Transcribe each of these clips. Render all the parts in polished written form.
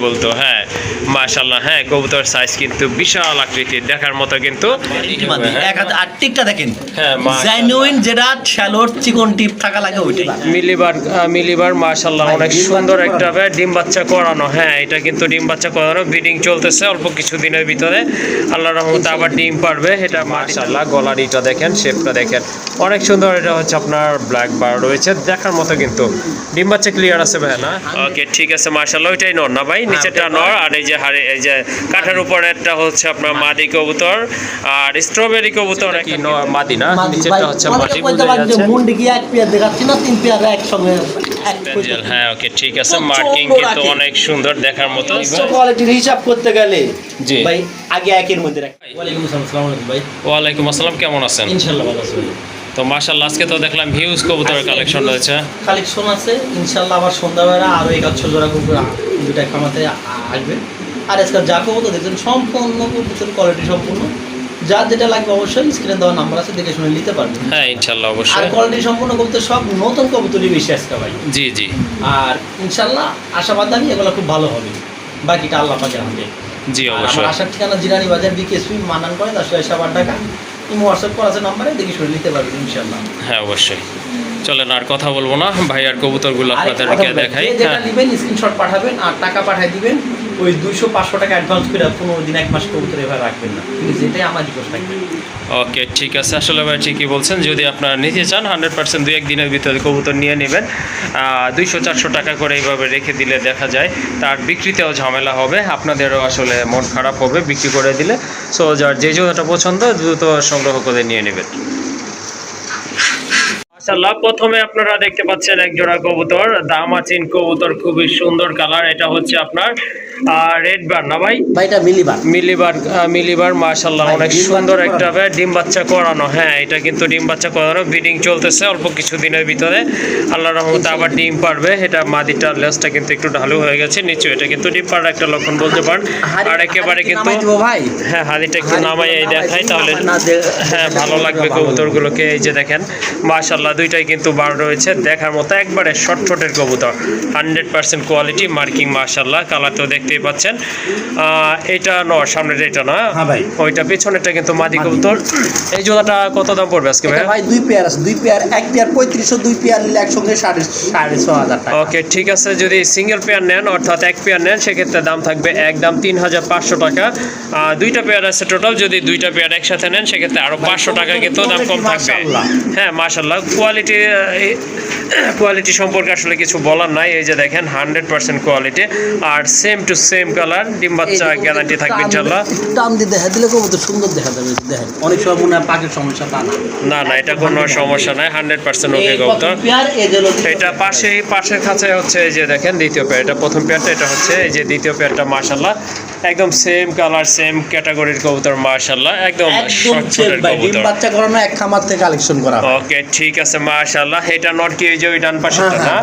বলতো। হ্যাঁ মাশাআল্লাহ, হ্যাঁ কবুতর সাইজ কিন্তু বিশাল আকৃতির, দেখার মতো কিন্তু। টিপটা দেখেন, হ্যাঁ জেনুইন যেটা শ্যালোর চিকন টিপ থাকা লাগে ওইটাই। মিলিবার মাশাআল্লাহ অনেক সুন্দর একটা ডিম বাচ্চা করানো। হ্যাঁ এটা কিন্তু ডিম বাচ্চা করানো, ব্রিডিং চলতেছে অল্প কিছু দিনের ভিতরে আল্লাহর রহমতে আবার ডিম পারবে। এটা মাশাআল্লাহ, গলারিটা দেখেন, শেপটা দেখেন অনেক সুন্দর। এটা হচ্ছে আপনার ব্ল্যাক বার রয়েছে, দেখার মতো কিন্তু। ডিম বাচ্চা ক্লিয়ার আছে ভাই না? ওকে ঠিক আছে মাশাআল্লাহ, ওইটাই নর না ভাই? নিচেরটা নর, আর এই যে এই যে কাঠের উপরেরটা হচ্ছে আপনার মাদি কবুতর, আর স্ট্রবেরি কবুতর কি মাদি না? নিচেরটা হচ্ছে মাদি। মুন্ডি কি এক পেয়ার দেখাচ্ছি না, তিন পেয়ার একসঙ্গে। হ্যাঁ ওকে ঠিক আছে, মার্কিং কিন্তু অনেক সুন্দর, দেখার মতো। কোয়ালিটির হিসাব করতে গেলে জি ভাই আগে একের মধ্যে রাখ। ওয়ালাইকুম আসসালাম, আসসালামু আলাইকুম ভাই। ওয়ালাইকুম আসসালাম, কেমন আছেন? ইনশাআল্লাহ ভালো আছি। তো মাশাআল্লাহ আজকে তো দেখলাম হিউজ কবুতরের কালেকশন রয়েছে। কালেকশন আছে ইনশাআল্লাহ, আবার সন্ধ্যাবেলা আরো 100 জোড়া কবুতর দুটা খামাতে আসবে। আর আজকে যা কবুতর দেখছেন সম্পূর্ণ কবুতর কোয়ালিটি সম্পূর্ণ, যার যেটা লাগবে অবশ্যই স্ক্রিনে দেওয়া নাম্বার আছে, দেখে শুনে নিতে পারবেন। হ্যাঁ ইনশাআল্লাহ আর অবশ্যই। কোয়ালিটি সম্পূর্ণ কবুতর সব নতুন কবুতরই বেশি আজকে ভাই। জি জি। আর ইনশাআল্লাহ আশাবাদ আমি এগুলো খুব ভালো হবে, বাকিটা আল্লাহ পাকের হাতে। জি আমার অবশ্যই। আসার ঠিকানা জিরানি বাজার বিকেএসপি মানান করে 10 টাকা। তুমি হোয়াটসঅ্যাপ করা আছে নাম্বারে, দেখে শুনে নিতে পারবেন ইনশাআল্লাহ। হ্যাঁ অবশ্যই, চলেন আর কথা বলবো না ভাই, আর কবুতরগুলো আপনাদেরকে দেখাই। যেটা নেবেন স্ক্রিনশট পাঠাবেন আর টাকা পাঠিয়ে দিবেন। ওই 200-500 টাকা অ্যাডভান্স করে 15 দিন 1 মাস কবুতর এভাবে রাখবেন না, কিন্তু যেটাই আমার রিকোয়েস্ট থাকবে। ওকে ঠিক আছে, আসলে ভাই ঠিকই বলছেন, যদি আপনারা নিতে চান 100% 2-1 দিনের ভিতরে কবুতর নিয়ে নেবেন। 200-400 টাকা করে এইভাবে রেখে দিলে দেখা যায় তার বিক্রিতেও ঝামেলা হবে, আপনাদেরও আসলে মন খারাপ হবে বিক্রি করে দিলে। সো যার যে জোড়াটা পছন্দ দ্রুত সংগ্রহ করে নিয়ে নেবেন। মাশাআল্লাহ, প্রথমে আপনারা দেখতে পাচ্ছেন এক জোড়া কবুতর, দামাচিন কবুতর, খুবই সুন্দর কালার। এটা হচ্ছে আপনার রেড বার না ভাই? এটা মিলিবার মাশাআল্লাহ অনেক সুন্দর একটা ডিম বাচ্চা করানো। হ্যাঁ এটা কিন্তু ডিম বাচ্চা করানো, ব্রিডিং চলতেছে অল্প কিছু দিনের ভিতরে আল্লাহর রহমতে আবার ডিম পারবে। এটা মাদিটার লেজটা কিন্তু একটু ঢালু হয়ে গেছে নিচু, এটা কিন্তু ডিম পাড়ার একটা লক্ষণ বলতে পারেন। আর একেবারে কিন্তু হ্যাঁ হাড়িটা একটু নামাই এই দেখাই, তাহলে হ্যাঁ ভালো লাগবে কবুতরগুলোকে। এই যে দেখেন মাশাআল্লাহ দুইটাই কিন্তু বার রয়েছে, দেখার মতো একবারে শর্টের কবুতর, 100% কোয়ালিটি, মার্কিং মাশাআল্লাহ। কালার তো দেখতেই পাচ্ছেন। এটা নর, সামনের এটা না ভাই, ওইটা পিছনেরটা কিন্তু মাদি কবুতর। এই জোড়াটা কত দাম পড়বে আজকে ভাই? ভাই দুই পেয়ার আছে, দুই পেয়ার, এক পেয়ার 3500, দুই পেয়ার নিলে একসঙ্গে 6,500 টাকা। ওকে ঠিক আছে, যদি সিঙ্গেল পেয়ার নেন অর্থাৎ এক পেয়ার নেন সেক্ষেত্রে দাম থাকবে একদম 3500 টাকা। দুইটা পেয়ার আছে টোটাল, যদি দুইটা পেয়ার একসাথে নেন সেক্ষেত্রে আরো 500 টাকা কিন্তু দাম কম থাকবে। হ্যাঁ মাশাআল্লাহ, কোয়ালিটি সম্পর্কে আসলে কিছু বলার নাই। এই যে দেখেন 100% কোয়ালিটি, আর সেম টু সেম কালার, ডিম বাচ্চা গ্যারান্টি থাকবে ইনশাআল্লাহ। দাম দিয়ে দেখা দিলে কবুতর সুন্দর দেখা যাবে। দেখেন অনেক সময় মনে হয় পাখির সমস্যা, তা না, না এটা কোনো সমস্যা নাই, 100% ওকে কবুতর। এটা পাশের খাঁচায় হচ্ছে এই যে দেখেন দ্বিতীয় পেয়ার, এটা প্রথম পেয়ারটা, এটা হচ্ছে এই যে দ্বিতীয় পেয়ারটা মাশাআল্লাহ একদম সেম কালার সেম ক্যাটাগরির কবুতর মাশাআল্লাহ, একদম শর্টের কবুতর, বাচ্চা করানো এক খামার থেকে কালেকশন করা। ওকে ঠিক আছে মাশাআল্লাহ। এটা নট কি এই যে ওই ডান পাশেরটা না?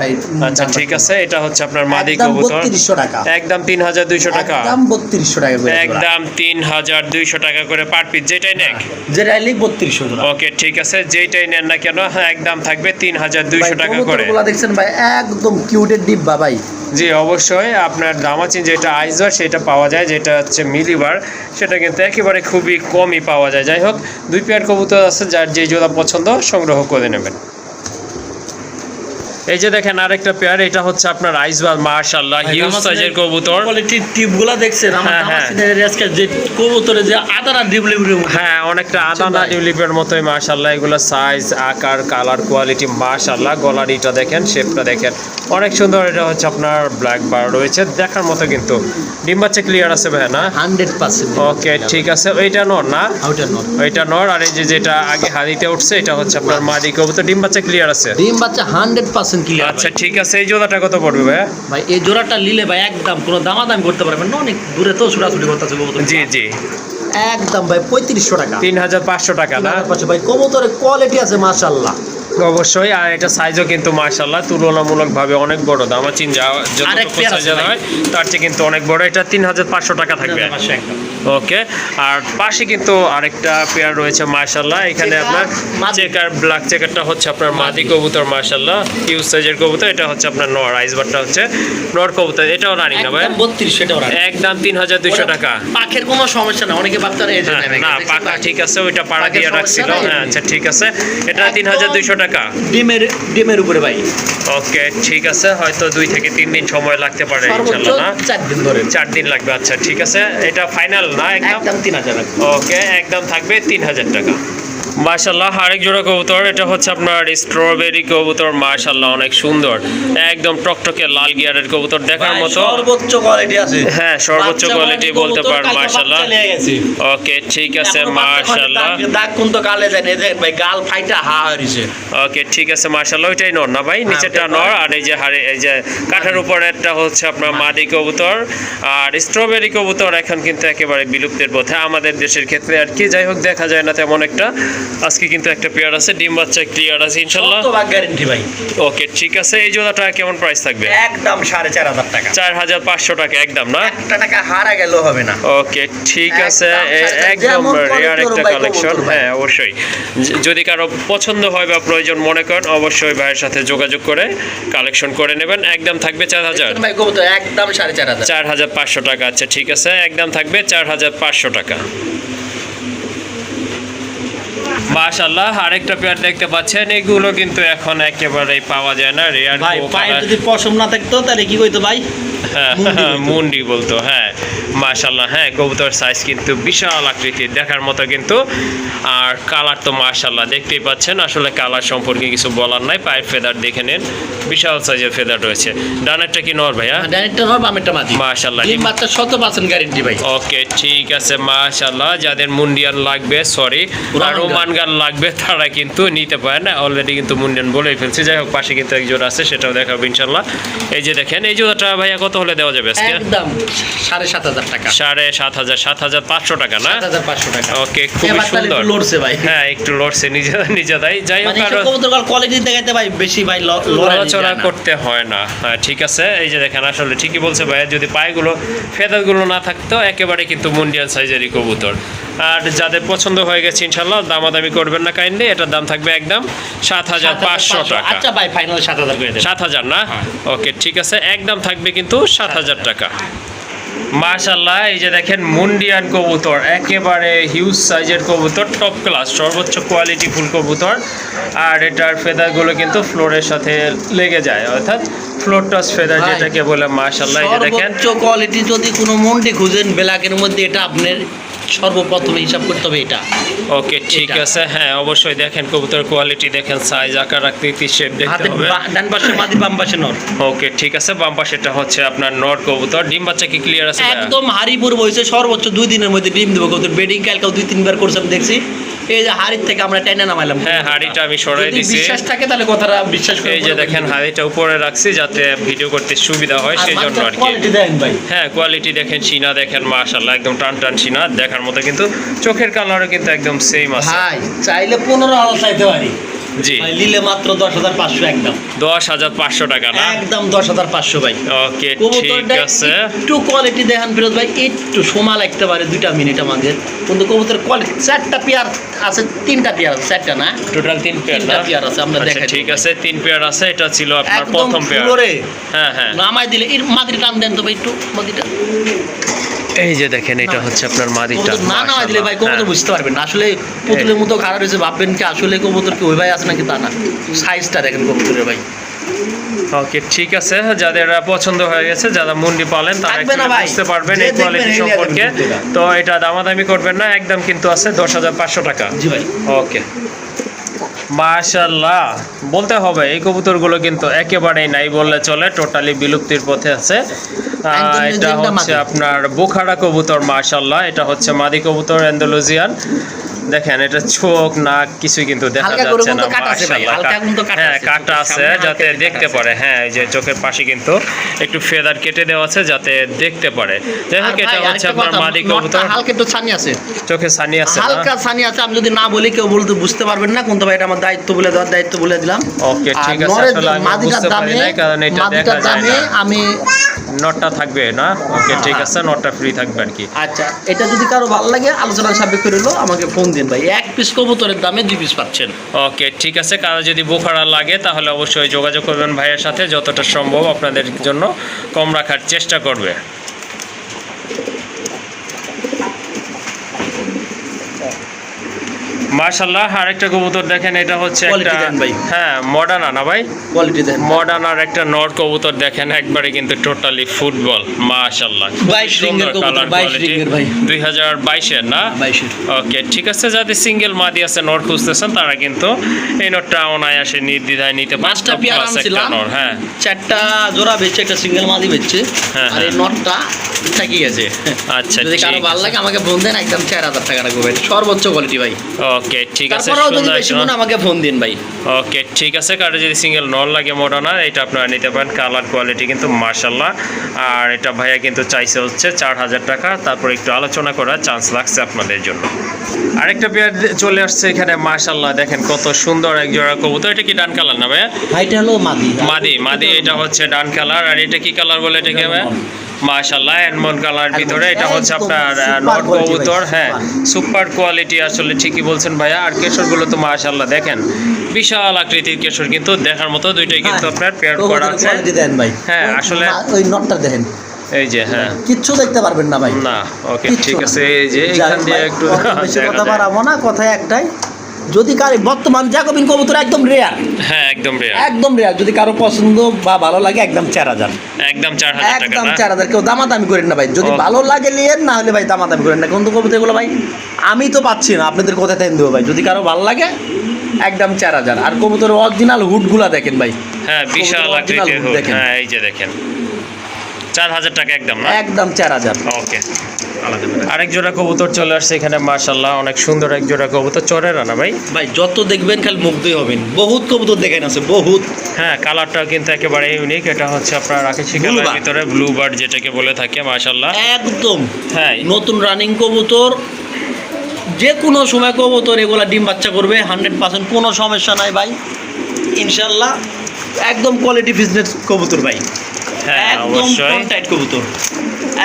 আচ্ছা ঠিক আছে, এটা হচ্ছে আপনার মাদি কবুতর, 3200 টাকা, একদম 3200 টাকা, একদম 3200 টাকা করে, একদম 3200 টাকা করে পার পিস, যেটাই নেক যেটাই লিখ 3200 টাকা। ওকে ঠিক আছে, যেটাই নেন না কেন একদম থাকবে 3200 টাকা করে। কবুতরগুলো দেখছেন ভাই একদম কিউটের ডিব্বা ভাই। জি অবশ্যই, আপনার দামাচিন যেটা আইসবার সেটা পাওয়া যায়, যেটা হচ্ছে মিলিবার সেটা কিন্তু একেবারে খুবই কমই পাওয়া যায়। যাই হোক, দুই পেয়ার কবুতর আছে, যার যে জোড়া পছন্দ সংগ্রহ করে নেবেন। এই যে দেখেন আরেকটা পেয়ার, এটা হচ্ছে আপনার আইসবার মাশাআল্লাহ হিউজ সাইজের কবুতর। কোয়ালিটির টিপগুলো দেখছেন আমার দামাচিনের আজকে যে কবুতরে যে আদানা ডিবলিবলি, হ্যাঁ অনেকটা আদানা ডিউলিপের মতোই মাশাআল্লাহ, এগুলো সাইজ আকার কালার কোয়ালিটি মাশাআল্লাহ। গলারিটা দেখেন, শেপটা দেখেন অনেক সুন্দর। এটা হচ্ছে আপনার ব্ল্যাক বার রয়েছে, দেখার মতো কিন্তু। ডিম বাচ্চা ক্লিয়ার আছে ভাই না? 100%। ওকে ঠিক আছে, ওইটা নর না? ওইটা নর, আর এই যে যেটা আগে হাড়িতে উঠছে এটা হচ্ছে আপনার মাদি কবুতর, ডিম বাচ্চা ক্লিয়ার আছে? ডিম বাচ্চা 100% ক্লিয়ার। আচ্ছা ঠিক আছে, এই জোড়াটা কত পড়বে ভাই? ভাই এই জোড়াটা নিলে ভাই একদম কোনো দামাদামি করতে পারবেন না, অনেক দূরে তো ছুটাছুটি করতেছে কবুতর। জি জি, একদম ভাই 3500 টাকা, 3500 টাকা না? ভাই কবুতরের কোয়ালিটি আছে মাশাআল্লাহ। অবশ্যই। আর এটা সাইজও কিন্তু মাশাআল্লাহ তুলনামূলকভাবে অনেক বড়, দামাচিন আরেক যতটুকু পেয়ার আছে সাইজের ভাই। হয় তার চেয়ে কিন্তু অনেক বড়। এটা 3500 টাকা থাকবে। 500 একদম। ওকে। আর পাশে কিন্তু আরেকটা পেয়ার রয়েছে মাশাআল্লাহ, এখানে চেকার, আপনার মাদি। চেকার ব্ল্যাক চেকারটা হচ্ছে আপনার মাদি কবুতর মাশাআল্লাহ, হিউজ সাইজের কবুতর। এটা হচ্ছে আপনার নর, আইসবারটা হচ্ছে নর কবুতর। এটাও রানিং না ভাই? একদম 3200 টাকা রাখা। একদম 3200 টাকা। পাখের কোনো সমস্যা না, অনেকে ভাবতে পারে এই যে হ্যাঁ, না পাকা ঠিক আছে, ওইটা পাড়া পাখের দিয়ে সমস্যা রাখছিল। নাই। হ্যাঁ আচ্ছা ঠিক আছে, এটা একদম 3200 টাকা। ডিমের উপরে ভাই, ওকে ঠিক আছে, হয়তো 2 থেকে 3 দিন সময় লাগতে পারে সর্বোচ্চ ইনশাআল্লাহ না? 4 দিন ধরে 4 দিন লাগবে। আচ্ছা ঠিক আছে, এটা ফাইনাল না একদম? একদম 3000 টাকা। ওকে, একদম থাকবে 3000 টাকা। মাশাআল্লাহ আরেক জোড়া কবুতর, এটা হচ্ছে আপনার স্ট্রবেরি কবুতর মাশাআল্লাহ, অনেক সুন্দর, একদম টকটকে লাল গিয়ারের কবুতর, দেখার ভাই, মতো। সর্বোচ্চ কোয়ালিটি আছে। হ্যাঁ সর্বোচ্চ বাচ্চা কোয়ালিটি বয়স বলতে কবুতর, পার কালকে মাশাআল্লাহ। বাচ্চা নিয়ে গেছে। ওকে ঠিক আছে এখনো বাচ্চা হয়, মাশাআল্লাহ। দাগ কোন তো কালে যায় না, এই দেখেন ভাই গাল ফাইটা হা হইছে। ওকে ঠিক আছে মাশাআল্লাহ, ওইটাই নর না ভাই? নিচেরটা ওটাই নর, নর। আর এই যে এই যে কাঠের উপরেরটা হচ্ছে আপনার মাদি কবুতর। আর স্ট্রবেরি কবুতর এখন কিন্তু একেবারে বিলুপ্তের পথে আমাদের দেশের ক্ষেত্রে আর কি। যাই হোক, দেখা যায় না তেমন একটা। আজকে কিন্তু একটা পেয়ার আছে, ডিম বাচ্চা ক্লিয়ার আছে ইনশাআল্লাহ। শতভাগ গ্যারান্টি ভাই। ওকে ঠিক আছে, এই জোড়াটা কেমন প্রাইস থাকবে? একদম 4500 টাকা। 4500 টাকা একদম না? একটা টাকা হারা গেলেও হবে না। ওকে ঠিক আছে, একদম একদম যেমন রেয়ার quality একটা ওরকম ভাই কালেকশন। কবুতর ভাই। হ্যাঁ অবশ্যই, যদি কারো পছন্দ হয় বা প্রয়োজন মনে করেন অবশ্যই ভাইয়ের সাথে যোগাযোগ করে কালেকশন করে নেবেন। একদম থাকবে 4000। ভাই কবুতর একদম 4500। 4500 টাকা। আচ্ছা ঠিক আছে, একদম থাকবে 4500 টাকা। মাশাআল্লাহ আরেকটা পেয়ার দেখতে পাচ্ছেন, এগুলো কিন্তু এখন একেবারেই পাওয়া যায় না, রেয়ার। ভাই পায়ে যদি পশম না থাকতো তাহলে কি কইতো ভাই? মুন্ডি বলতো। হ্যাঁ মাশাআল্লাহ, হ্যাঁ কবুতর সাইজ কিন্তু বিশাল আকৃতির, দেখার মতো কিন্তু। আর কালার তো মাশাআল্লাহ দেখতেই পাচ্ছেন, আসলে কালার সম্পর্কে কিছু বলার নাই। পায়ের ফেদার দেখে নেন, বিশাল সাইজের ফেদার রয়েছে। ডানেরটা কি নর ভাইয়া? ডাইরেক্টর হবে আমেরটা মাদি। মাশাআল্লাহ। ডিম বাচ্চা 100% গ্যারান্টি ভাই। ওকে ঠিক আছে মাশাআল্লাহ, যাদের মুন্ডিয়ান লাগবে, সরি আর রোমান গান লাগবে, তারা কিন্তু নিতে পারেন। অলরেডি কিন্তু মুন্ডিয়ান বলেই ফেলছি। যাই হোক, পাশে কিন্তু এক জোড়া আছে, সেটাও দেখাবো ইনশাআল্লাহ। এই যে দেখেন, এই জোড়াটা ভাইয়া কত হলে দেওয়া যাবে আজকে? একদম 7500 টাকা। 7500, 7500 টাকা না? 7500 টাকা। ওকে খুবই এবার তাহলে সুন্দর। একটু লড়ছে ভাই। হ্যাঁ একটু লড়ছে, নিজে তাই। যাই হোক, মানে আরো কবুতর কোয়ালিটি দেখাইতে ভাই বেশি ভাই লড়াচড়া করতে হয় না। হ্যাঁ ঠিক আছে, এই যে দেখেন, আসলে ঠিকই বলছে ভাইয়া, যদি পায়েগুলো ফেদারগুলো না থাকতো একেবারে কিন্তু মুন্ডিয়াল সাইজেরই কবুতর। আর যাদের পছন্দ হয়ে গেছে ইনশাল্লাহ দামাদামি করবেন না কাইন্ডলি, এটার দাম থাকবে একদম 7500 টাকা। আচ্ছা ভাই ফাইনাল 7000 করে দেন। 7000 না? ওকে ঠিক আছে, একদম থাকবে কিন্তু 7000 টাকা। মাশাআল্লাহ এই যে দেখেন মুন্ডিয়ান কবুতর, একেবারে হিউজ সাইজের কবুতর, টপ ক্লাস, সর্বোচ্চ কোয়ালিটি ফুল কবুতর। আর এটার ফেদারগুলো কিন্তু ফ্লোরের সাথে লেগে যায়, অর্থাৎ ফ্লোর টাচ ফেদার যেটাকে বলে। মাশাআল্লাহ এই যে দেখেন, সর্বোচ্চ কোয়ালিটি যদি কোনো মন্ডি খুঁজেন ব্ল্যাকের মধ্যে, এটা আপনার সর্বপ্রথমে হিসাব করতে হবে এটা। ওকে ঠিক আছে, হ্যাঁ অবশ্যই দেখেন কবুতর কোয়ালিটি দেখেন, সাইজ, আকার, আকৃতি, শেপ দেখতে হাতে হবে। ডান পাশে মাদি, বাম পাশে নর। ওকে ঠিক আছে, বাম পাশেটা হচ্ছে আপনার নর কবুতর। ডিম বাচ্চা কি ক্লিয়ার আছে ভাইয়া? একদম হারিপুর বইছে, সর্বোচ্চ 2 দিনের মধ্যে ডিম দেবো কবুতর। বেডিং কালকেও 2-3 বার করছে আমি দেখছি। এই যে হাড়ির থেকে আমরা টেনে নামাইলাম। হ্যাঁ হাড়িটা আমি সরাই যদি দিছি। বিশ্বাস থাকে তাহলে কথাটা বিশ্বাস করে। এই যে দেখেন হাড়িটা উপরে রাখছি যাতে ভিডিও করতে সুবিধা হয়, সেই জন্য আর কি। কোয়ালিটি দেন ভাই। হ্যাঁ কোয়ালিটি দেখেন, সিনা দেখেন, মাশাআল্লাহ একদম টান টান সিনা, দেখার মতো কিন্তু। চোখের কালারও কিন্তু একদম সেম আছে। ভাই চাইলে 15,000 চাইতে পারি। জি ভাই নিলে মাত্র 10,500 একদম। 10,500 টাকা না? একদম 10,500 ভাই। ওকে ঠিক কবুতরটা আছে। একটু কোয়ালিটি দেখান ফিরোজ ভাই, একটু সময় লাগতে পারে 2 মিনিট আমাদের, কিন্তু কবুতর কোয়ালিটি 4টা পেয়ার আছে, 3টা পেয়ার আছে, 4টা না টোটাল 3 পেয়ার না? 3টা পেয়ার আছে, আমরা আচ্ছা দেখাই। ঠিক আছে, 3 পেয়ার আছে, এটা ছিল আপনার একদম প্রথম পেয়ার। ফ্লোরে হ্যাঁ হ্যাঁ, নামাই দিলে এর মাদির টান দেন তো ভাই, একটু মাদিটা এই যে দেখেন, এটা হচ্ছে আপনার মাদিটা। কবুতর না নামাই দিলে ভাই কবুতর বুঝতে পারবেন না আসলে পুতুলের মতো খারাপ হয়েছে, ভাববেন কি আসলে কবুতর কি ওই ভাই আছে নাকি, তা না। সাইজটা দেখেন কবুতরের ভাই। ওকে ঠিক আছে, যাদের পছন্দ হয়ে গেছে, যারা মুন্ডি পালেন তারা থাকবে না একটু ভাই, বুঝতে পারবেন যে এই কোয়ালিটি দেখবেন এই সম্পর্কে। দেখবেন। তো এটা দামাদামি করবেন না, একদম কিন্তু আছে 10,500 টাকা। জি ভাই। ওকে মাশাআল্লাহ, বলতে হবে এই কবুতরগুলো কিন্তু একেবারেই নাই বললে চলে, টোটালি বিলুপ্তির পথে আছে। একদম এটা legend হচ্ছে মাদি। আপনার বোখারা কবুতর। মাশাআল্লাহ এটা হচ্ছে মাদি কবুতর, অ্যান্ডালুজিয়ান। দেখেন এটা চোখ নাক কিছুই কিন্তু দেখা হালকা করে যাচ্ছে না, কিন্তু কাটা আছে ভাই, মাশাআল্লাহ। হালকা কিন্তু কাটা হ্যাঁ আছে। কাটা আছে সামনে যাতে হালকা দেখতে কাটা পারে, হ্যাঁ এই যে চোখের পাশে কিন্তু একটু ফেদার কেটে দেওয়া আছে যাতে দেখতে পারে। যাই হোক, এটা হচ্ছে আপনার মাদি কবুতর, হালকা একটু ছানি আছে, চোখে ছানি আছে না? হালকা ছানি আছে। আমি যদি না বলি কেউ বলতে বুঝতে পারবেন না, কিন্তু ভাই এটা আমার দায়িত্ব বলে দেওয়ার দায়িত্ব বলে দিলাম। ওকে আর ঠিক আছে, নরের আসলে আমি মাদিটার বুঝতে পারি দামে, নাই কারণ এটা মাদিটার দেখা যায় দামে না। আমি নটটা থাকবে না? ওকে ঠিক আছে, নটটা ফ্রি থাকবে আর কি। আচ্ছা, এটা যদি কারো ভালো লাগে আলোচনা সাপেক্ষ রইলো, আমাকে ফোন দিন ভাই। এক পিস কবুতরের দামে 2 পিস পাচ্ছেন। ওকে ঠিক আছে, কারো যদি বোখারা লাগে তাহলে অবশ্যই যোগাযোগ করবেন ভাইয়ের সাথে, যতটা সম্ভব আপনাদের জন্য কম রাখার চেষ্টা করবে। মাশাআল্লাহ, আরেকটা কবুতর দেখেন, এটা হচ্ছে Quality একটা দেন ভাই। হ্যাঁ মডার্ন না ভাই, কোয়ালিটি দেন। মডার্ন আর একটা নর কবুতর দেখেন, একবারে কিন্তু টোটালি ফুটবল মাশাআল্লাহ। 22 রিংয়ের কবুতর, 22 রিংয়ের ভাই। 2022 এর না? 22 ওকে ঠিক আছে, যাদের সিঙ্গেল মাদি আছে নর খুঁজতেছেন তারা কিন্তু এই নটটা অনায়াসে নির্দ্বিধায় নিতে পারেন। 5টা পেয়ার Plus একটা আনছিলাম, নর, হ্যাঁ 4টা জোড়া বেচছে, একটা সিঙ্গেল মাদি বেচছে, হ্যাঁ, আর এই হ্যাঁ। নটটা থাকি গেছে। আচ্ছা যদি কারো ঠিক ভালো আছে। লাগে আমাকে ফোন দেন, একদম 4000 টাকা রাখবো ভাই, সর্বোচ্চ কোয়ালিটি ভাই। ওকে ঠিক আছে, তারপরেও যদি সুন্দর বেশি একটা- মনে আমাকে ফোন দিন ভাই। ওকে ঠিক আছে, কারো যদি সিঙ্গেল নল লাগে মডার্নার, এটা আপনারা নিতে পারেন। কালার কোয়ালিটি কিন্তু মাশাআল্লাহ। আর এটা ভাইয়া কিন্তু চাইছে হচ্ছে 4000 টাকা, তারপর একটু আলোচনা করার চান্স লাগছে আপনাদের জন্য। আরেকটা পেয়ার চলে আসছে এখানে মাশাআল্লাহ, দেখেন কত সুন্দর এক জোড়া কবুতর। এটা কি ডান কালার না ভাইয়া? ভাইটা হলো মাদি। মাদি, মাদি এটা হচ্ছে ডান কালার। আর এটা কি কালার বলে এটাকে ভাইয়া? মাশাআল্লাহ এনমন কালার ভিতরে, এটা হচ্ছে একদম আপনার super নট quality কবুতর। ভাই, হ্যাঁ super। সুপার কোয়ালিটি, আসলে ঠিকই বলছেন ভাইয়া। আর কেশরগুলো তো মাশাআল্লাহ দেখেন, বিশাল আকৃতির কেশর, কিন্তু দেখার মতো দুইটাই কিন্তু আপনার পেয়ার করা আছে। কোয়ালিটি দেন ভাই। হ্যাঁ, আসলে- ওই নটটা দেখেন, এই যে হ্যাঁ কিচ্ছু দেখতে পারবেন না ভাই। না ওকে কিচ্ছু ঠিক না। আছে, এই যে যাই এখান হোক দিয়ে ভাই, একটু অত বেশি দেখা কথা যায়। বাড়াবো না, কথায় একটাই, যদি কারো বর্তমান জ্যাকোবিন কবুতর একদম রেয়ার, হ্যাঁ একদম রেয়ার, একদম রেয়ার, যদি কারো পছন্দ বা ভালো লাগে একদম 4000, একদম 4000 টাকা একদম না? 4000। কেউ দামাদামি করেন না ভাই, যদি Okay. ভালো লাগে নিয়েন, না হলে ভাই দামাদামি করেন না। কিন্তু কবুতর এগুলো ভাই আমি তো পাচ্ছি না, আপনাদের কোথায় থেকে দেবো ভাই? যদি কারো ভালো লাগে একদম 4000। আর কবুতরের অরিজিনাল হুডগুলা দেখেন ভাই, হ্যাঁ বিশাল কবুতর original আকৃতির হুড। দেখেন। হ্যাঁ এই যে দেখেন 4000 টাকা একদম না? একদম 4000। ওকে আরেক জোড়া কবুতর চলে আসছে এখানে মাশাআল্লাহ, অনেক সুন্দর এক জোড়া কবুতর, চরের না ভাই? ভাই যত দেখবেন খালি মুগ্ধই হবেন, বহুত কবুতর দেখেন আছে, বহুত। হ্যাঁ কালারটাও কিন্তু একেবারে ইউনিক। এটা হচ্ছে আপনার আকাশি Blue কালারের bird। ভিতরে ব্লু বার্ড যেটাকে বলে থাকে মাশাআল্লাহ। একদম হ্যাঁ নতুন রানিং কবুতর, যে কোনো সময় কবুতর এগুলা ডিম বাচ্চা করবে 100%, কোনো সমস্যা নাই ভাই ইনশাল্লাহ। একদম কোয়ালিটি বিজনেস কবুতর ভাই, হ্যাঁ একদম অবশ্যই, কন্টাক্ট কবুতর,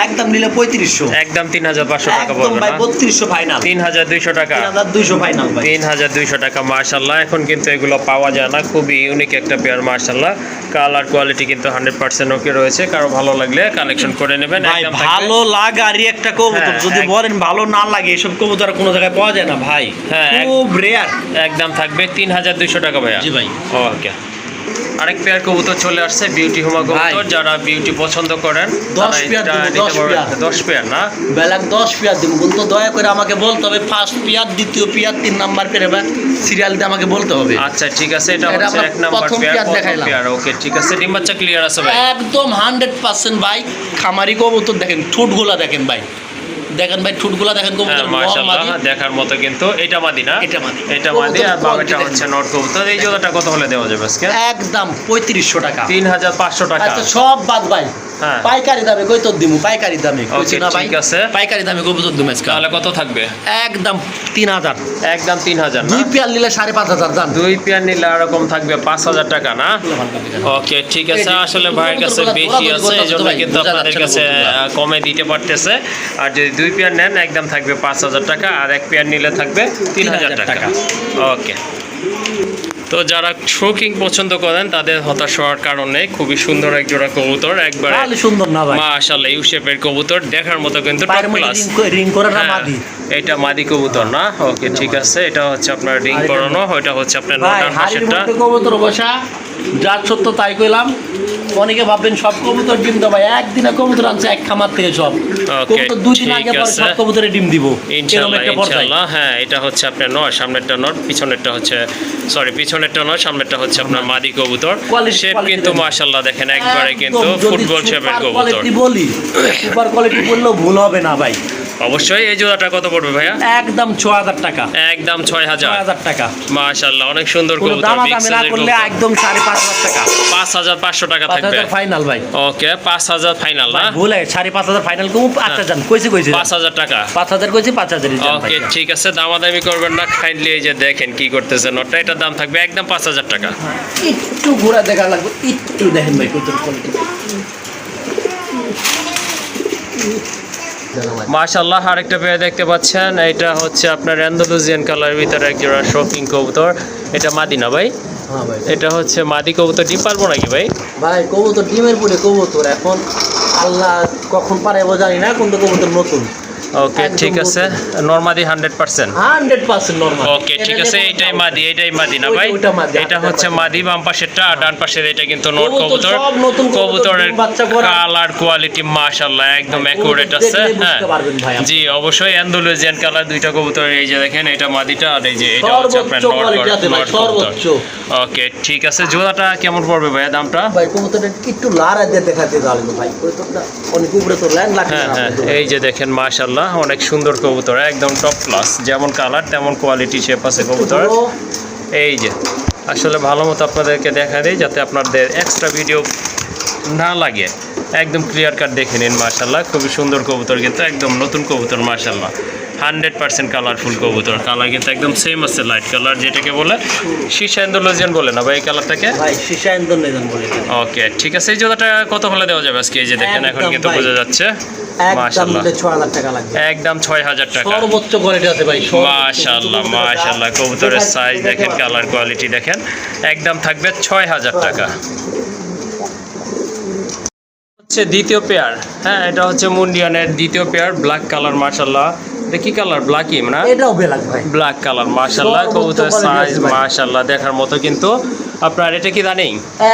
একদম নিলে 3500, একদম 3500 টাকা একদম পড়বে ভাই না? 3200 ফাইনাল, 3200 টাকা, 3200 ফাইনাল ভাই। 3200 টাকা মাশাআল্লাহ। এখন কিন্তু এগুলো পাওয়া যায় না, খুবই ইউনিক একটা পেয়ার মাশাআল্লাহ। কালার কোয়ালিটি কিন্তু 100% ওকে রয়েছে, কারো ভালো লাগলে কালেকশন করে নেবেন। ভাই একদম থাকবে- ভালো লাগারই একটা কবুতর, হ্যাঁ, যদি বলেন ভালো না লাগে এসব কবুতর কোনো জায়গায় পাওয়া যায় না ভাই, হ্যাঁ, খুব রেয়ার। একদম থাকবে 3200 টাকা ভাইয়া। জি ভাই। ওকে আরেক পেয়ার কবুতর চলে আসছে, বিউটি হুমা কবুতর। যারা বিউটি পছন্দ করেন 10 তারা পেয়ার এটা দেবো, নিতে 10 পারবেন। পেয়ার। 10 পেয়ার না? বেলাক 10 পেয়ার দিব, কিন্তু দয়া করে আমাকে বলতে হবে ফার্স্ট পেয়ার, দ্বিতীয় পেয়ার, 3 নাম্বার পেয়ার, এবার সিরিয়াল দিয়ে আমাকে বলতে হবে। আচ্ছা ঠিক আছে, এটা এটা হচ্ছে আমরা 1 নাম্বার প্রথম পেয়ার, পেয়ার প্রথম দেখাইলাম। পেয়ার। ওকে ঠিক আছে, ডিম বাচ্চা ক্লিয়ার আছে ভাই? একদম 100% ভাই। খামারি কবুতর দেখেন, ঠোঁটগুলা দেখেন ভাই, দেখেন ভাই ঠোঁটগুলা দেখেন হ্যাঁ কবুতর, মাশাআল্লাহ দেখার মতো কিন্তু। এটা মাদি না? এটা মাদি। এটা মাদি, আর কবুতর বামেটা quality হচ্ছে নট কবুতর। এই জোড়াটা কত হলে দেওয়া যাবে আজকে? একদম 3500 টাকা। 3500 টাকা। আচ্ছা সব বাদ ভাই, হ্যাঁ। পাইকারি দামে কই তোর দিমু, পাইকারি দামে কইছি Okay, না ভাই, ঠিক আছে। পাইকারি দামে কবুতর দিমু আজকে। তাহলে কত থাকবে? একদম 3000, একদম 3000 না? 2 পেয়ার নিলে 5500 দাম। 2 পেয়ার নিলে এরকম থাকবে 5000 টাকা না? ওকে ঠিক আছে, আসলে ভাইয়ের কাছে বেশি আছে এই জন্য কিন্তু আপনাদের কাছে কমে দিতে পারতেছে। আর যদি 2 পেয়ার নেন একদম থাকবে 5000 টাকা, আর 1 পেয়ার নিলে থাকবে 3000 টাকা। ওকে তো যারা শৌখিন পছন্দ করেন তাদের হতাশ হওয়ার কারণ নেই, খুবই সুন্দর এক জোড়া কবুতর, একবারে তাহলে সুন্দর না ভাই, মাশাআল্লাহ ইউ শেপের কবুতর, দেখার মতো কিন্তু টপ পায়ের মধ্যে ক্লাস। রিং করে না মাদি এটা মাদি কবুতর না? ওকে ঠিক আছে, এটা হচ্ছে আপনার রিং আর এটা- করানো, ওইটা হচ্ছে আপনার ভাই। নটার হাড়ির পাশেরটা। মধ্যে কবুতর বসা, যার সত্য তাই কইলাম। অনেকে ভাববেন সব কবুতর ডিম দেবো, একদিনে কবুতর আনছে এক খামার থেকে সব কবুতর 2 দিন আগে ঠিক পরে আছে। সব কবুতরে ডিম দিব, এরকম ইনশাআল্লাহ একটা পর্যায়ে। ইনশাআল্লাহ। হ্যাঁ এটা হচ্ছে আপনার নর, সামনেরটা নর, পিছনেরটা হচ্ছে পিছনেরটা নর, সামনেরটা হচ্ছে আপনার মাদি কবুতর। Quality- শেপ quality কিন্তু দেখেন। মাশাআল্লাহ দেখেন একবারে একদম, কিন্তু যদি ফুটবল শেপের super কবুতর। quality বলি, সুপার কোয়ালিটি বললেও ভুল হবে না ভাই। অবশ্যই। এই জোড়াটা কত পড়বে ভাইয়া? একদম 6000 টাকা, একদম 6000 টাকা। মাশাআল্লাহ, অনেক সুন্দর কোনো কবুতর। দাম বিগ আমি না সাইজের করলে কবুতর। একদম 5500 টাকা, 5500 টাকা থাকবে। 5000 ফাইনাল ভাই। ওকে, 5000 ফাইনাল না? ভুলে 5500 ফাইনাল কম। আচ্ছা জান, কইছি 5000 টাকা। 5000 কইছি, 5000 ই জান ভাই। ওকে, ঠিক আছে, দামাদামি করবেন না কাইন্ডলি। এই যে দেখেন কি করতেছেন ওটা, এটার দাম থাকবে একদম 5000 টাকা। একটু ঘোরা দেখা লাগবে, একটু দেখেন ভাই কবুতর কোয়ালিটি। মাশাআল্লাহ, আরেকটা পেয়ার দেখতে পাচ্ছেন, এটা হচ্ছে আপনার অ্যান্ডালুজিয়ান কালারের ভিতরে এক জোড়া শৌখিন কবুতর। এটা মাদি না ভাই? হ্যাঁ ভাই, এটা হচ্ছে মাদি কবুতর। ডিম পারবো নাকি ভাই? ভাই কবুতর ডিমের পরে কবুতর, এখন আল্লাহ কখন পারাইবো জানি না, কিন্তু কবুতর নতুন। ওকে, ঠিক আছে, নরমাদি 100%। 100% নরমাল। ওকে, ঠিক আছে, এইটাই মাদি, এইটাই মাদি না ভাই? ওইটা মাদি, এটা হচ্ছে মাদি বাম পাশেরটা, আর ডান পাশের এটা কিন্তু নর কবুতর কবুতর। সব নতুন কবুতর, কবুতরের বাচ্চা করা। কালার কোয়ালিটি মাশাআল্লাহ একদম একুরেট আছে। দেখলেই হ্যাঁ বুঝতে পারবেন ভাই আপনি। জি, অবশ্যই অ্যান্ডালুজিয়ান কালার দুইটা কবুতর। এই যে দেখেন, এটা মাদিটা, আর এই যে এটা হচ্ছে আপনার সর্বোচ্চ কোয়ালিটি আছে ভাই, নর কবুতর। সর্বোচ্চ। ওকে, ঠিক আছে, জোড়াটা কেমন পড়বে ভাইয়া দামটা? ভাই কবুতরটা একটু লারা দিয়ে দেখাতে দাঁড়ালো ভাই, কবুতরটা অনেক উপরে তো ল্যান্ড লাগছে হ্যাঁ না হ্যাঁ, আপনাদের। এই যে দেখেন মাশাআল্লাহ অনেক সুন্দর কবুতর, একদম টপ ক্লাস। যেমন কালার তেমন কোয়ালিটি শেপ আছে কবুতর। পুরো এই যে আসলে ভালো মতো আপনাদেরকে দেখা দেয় যাতে আপনাদের এক্সট্রা ভিডিও না লাগে, একদম ক্লিয়ার কাট দেখে নিন। মাশাআল্লাহ, খুবই সুন্দর কবুতর, কিন্তু একদম নতুন কবুতর। মাশাআল্লাহ, 100% কালারফুল কবুতর। কালার কিন্তু একদম সেম আছে, লাইট কালার, যেটাকে বলে সীসা অ্যান্ডালুজিয়ান বলে না ভাই এই কালারটাকে? ভাই সীসা ইন্দোনেশিয়ান বলে এটা। ওকে, ঠিক আছে, এই জোড়াটা কত হলে দেওয়া যাবে আজকে? এই যে দেখেন, এখন একদম কিন্তু ভাই। বোঝা যাচ্ছে। একদম মাশাআল্লাহ, 6000 টাকা লাগবে, একদম 6000 টাকা। সর্বোচ্চ কোয়ালিটি আছে ভাই। মাশাআল্লাহ মাশাআল্লাহ, কবুতরের সাইজ দেখেন, কালার কোয়ালিটি দেখেন, একদম থাকবে 6000 টাকা। হচ্ছে দ্বিতীয় পেয়ার। হ্যাঁ, এটা হচ্ছে মুন্ডিয়ানের দ্বিতীয় পেয়ার, ব্ল্যাক কালার। মাশাআল্লাহ, এটা কি কালার? ব্ল্যাকই না? এটাও বেলাক ভাই, ব্ল্যাক কালার। মাশাআল্লাহ, সর্বোচ্চ কবুতরের quality সাইজ আছে ভাই। মাশাআল্লাহ দেখার মতো। কিন্তু আপনার এটা কি রানিং?